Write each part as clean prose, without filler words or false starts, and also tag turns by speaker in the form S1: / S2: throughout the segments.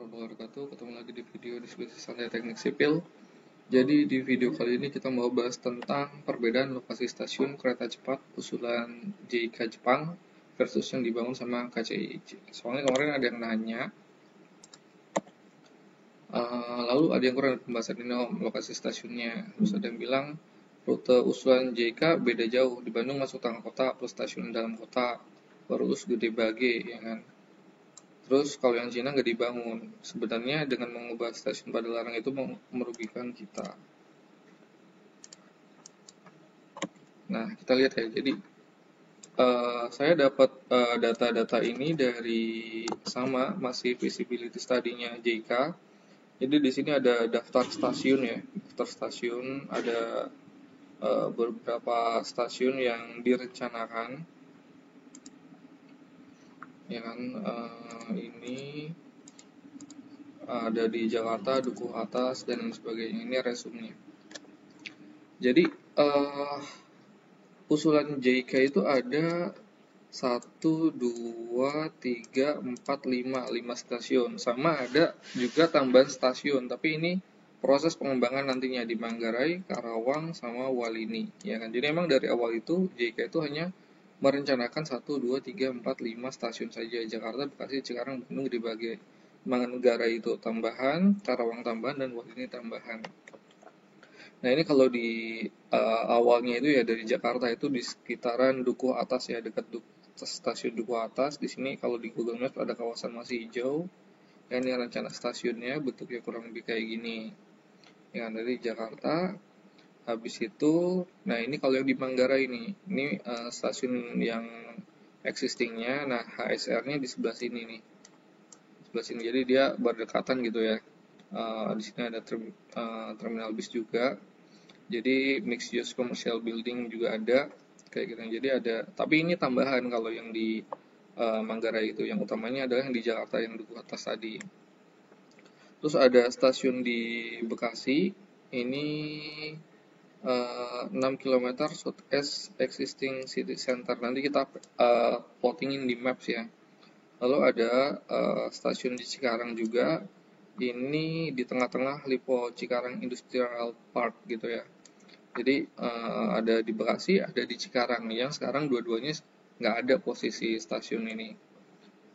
S1: warahmatullahi wabarakatuh. Ketemu lagi di video diskusi santai teknik sipil. Jadi di video kali ini kita mau bahas tentang perbedaan lokasi stasiun kereta cepat usulan JIK Jepang versus yang dibangun sama KCIC. Soalnya kemarin ada yang nanya, lalu ada yang kurang pembahasan ini om, lokasi stasiunnya. Terus ada yang bilang rute usulan JIK beda jauh. Di Bandung masuk tengah kota plus stasiun dalam kota, baru Gede Bage, ya kan. Terus kalau yang Cina nggak dibangun, sebenarnya dengan mengubah stasiun Padalarang itu merugikan kita. Nah, kita lihat ya. Jadi saya dapat data-data ini dari masih visibility study-nya JK. Jadi di sini ada daftar stasiun ya. Daftar stasiun ada beberapa stasiun yang direncanakan. Ya kan, ini ada di Jakarta, Dukuh Atas, dan sebagainya. Ini resumnya. Jadi usulan JK itu ada 1, 2, 3, 4, 5 stasiun. Sama ada juga tambahan stasiun, tapi ini proses pengembangan nantinya di Manggarai, Karawang, sama Walini. Ya kan? Jadi emang dari awal itu JK itu hanya merencanakan 1, 2, 3, 4, 5 stasiun saja. Jakarta, Bekasi, Cikarang, Bandung dibagi. Manggarai itu tambahan, Karawang tambahan, dan Walini tambahan. Nah ini kalau di awalnya itu ya dari Jakarta itu di sekitaran Dukuh Atas ya, dekat stasiun Dukuh Atas. Di sini kalau di Google Maps ada kawasan masih hijau. Ya, ini rencana stasiunnya bentuknya kurang lebih kayak gini. Ya dari Jakarta. Habis itu, nah ini kalau yang di Manggarai ini stasiun yang existingnya. Nah HSR-nya di sebelah sini nih, sebelah sini. Jadi dia berdekatan gitu ya. Di sini ada terminal bis juga. Jadi mixed use commercial building juga ada kayak gitu. Jadi ada, tapi ini tambahan kalau yang di Manggarai itu. Yang utamanya adalah yang di Jakarta yang Dukuh Atas tadi. Terus ada stasiun di Bekasi. Ini 6 km southeast existing city center. Nanti kita plottingin di maps ya. Lalu ada stasiun di Cikarang juga. Ini di tengah-tengah Lipo Cikarang Industrial Park gitu ya. Jadi ada di Bekasi, ada di Cikarang yang sekarang dua-duanya nggak ada posisi stasiun ini.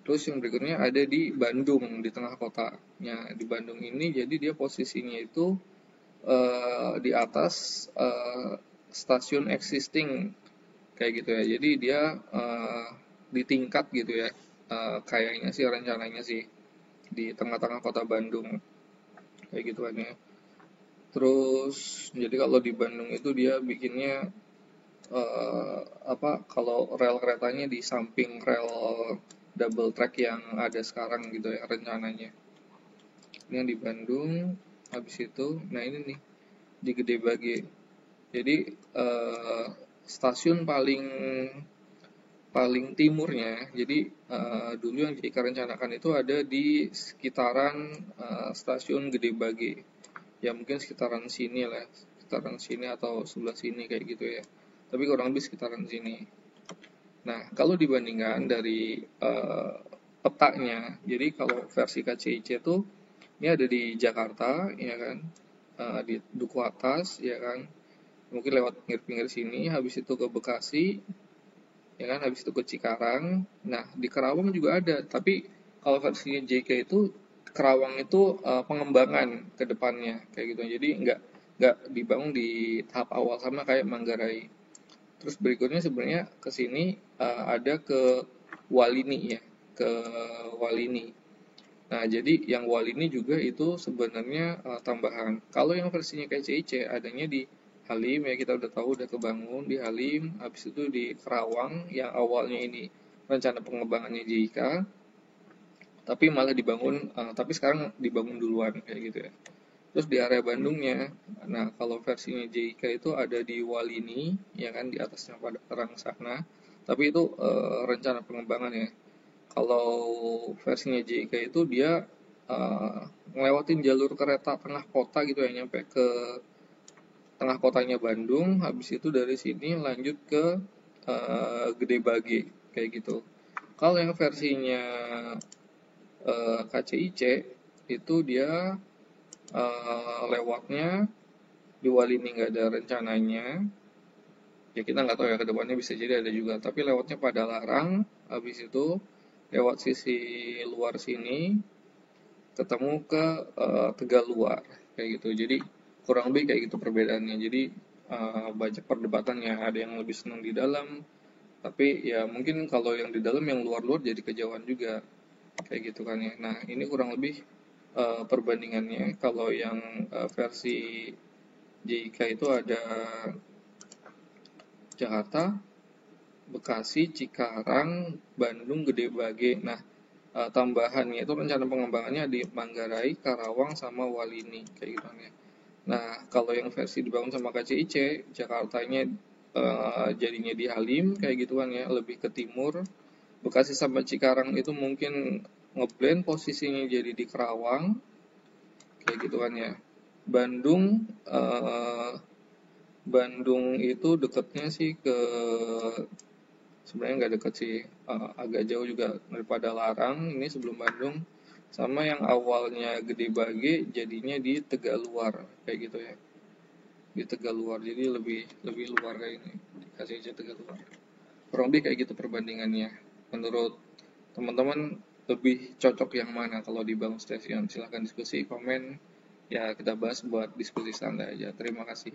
S1: Terus yang berikutnya ada di Bandung, di tengah kota. Ya, di Bandung ini jadi dia posisinya itu di atas stasiun existing kayak gitu ya. Jadi dia di tingkat gitu ya. Kayaknya sih rencananya sih di tengah-tengah kota Bandung kayak gitu kan ya. Terus jadi kalau di Bandung itu dia bikinnya kalau rel keretanya di samping rel double track yang ada sekarang gitu ya rencananya. Ini yang di Bandung. Habis itu, nah ini nih di Gede Bage. Jadi stasiun paling timurnya. Jadi dulu yang JIK rencanakan itu ada di sekitaran stasiun Gede Bage. Ya mungkin sekitaran sini lah, sekitaran sini atau sebelah sini kayak gitu ya. Tapi kurang lebih sekitaran sini. Nah kalau dibandingkan dari petanya, jadi kalau versi KCIC itu ini ada di Jakarta, ya kan, di Duku Atas, ya kan, mungkin lewat pinggir-pinggir sini, habis itu ke Bekasi, ya kan, habis itu ke Cikarang. Nah di Karawang juga ada, tapi kalau versinya JK itu Karawang itu pengembangan ke depannya kayak gitu, jadi nggak dibangun di tahap awal sama kayak Manggarai. Terus berikutnya sebenarnya ke sini ada ke Walini ya, ke Walini. Nah, jadi yang Walini juga itu sebenarnya tambahan. Kalau yang versinya KCIC adanya di Halim ya, kita udah tahu udah kebangun di Halim, habis itu di Kerawang yang awalnya ini rencana pengembangannya JIK, tapi malah dibangun, tapi sekarang dibangun duluan kayak gitu ya. Terus di area Bandungnya, nah kalau versinya JIK itu ada di Walini, ya kan, di atasnya Padalarang sana, tapi itu rencana pengembangan ya. Kalau versinya JIK itu dia ngelewatin jalur kereta tengah kota gitu ya, nyampe ke tengah kotanya Bandung, habis itu dari sini lanjut ke Gede Bage kayak gitu. Kalau yang versinya KCIC itu dia lewatnya di Walini nggak ada rencananya, ya kita nggak tahu ya, kedepannya bisa jadi ada juga, tapi lewatnya pada Larang, habis itu lewat sisi luar sini ketemu ke Tegaluar kayak gitu. Jadi kurang lebih kayak gitu perbedaannya. Jadi banyak perdebatannya, ada yang lebih senang di dalam, tapi ya mungkin kalau yang di dalam yang luar-luar jadi kejauhan juga kayak gitu kan ya. Nah ini kurang lebih perbandingannya. Kalau yang versi JIK itu ada Jakarta, Bekasi, Cikarang, Bandung, Gede Bage. Nah, tambahannya itu rencana pengembangannya di Manggarai, Karawang, sama Walini kayak gitu ya. Nah, kalau yang versi dibangun sama KCIC, Jakartanya jadinya di Halim kayak gitu kan ya, lebih ke timur. Bekasi sama Cikarang itu mungkin ngeblend posisinya jadi di Karawang kayak gitu kan ya. Bandung Bandung itu dekatnya sih ke, sebenarnya nggak deket sih, agak jauh juga daripada Larang ini sebelum Bandung, sama yang awalnya Gede Bage jadinya di Tegaluar kayak gitu ya, di Tegaluar, jadi lebih lebih luar kayak ini, dikasih aja Tegaluar. Kurang lebih kayak gitu perbandingannya. Menurut teman-teman lebih cocok yang mana kalau dibangun stasiun? Silahkan diskusi, komen, ya kita bahas buat diskusi santai aja. Terima kasih.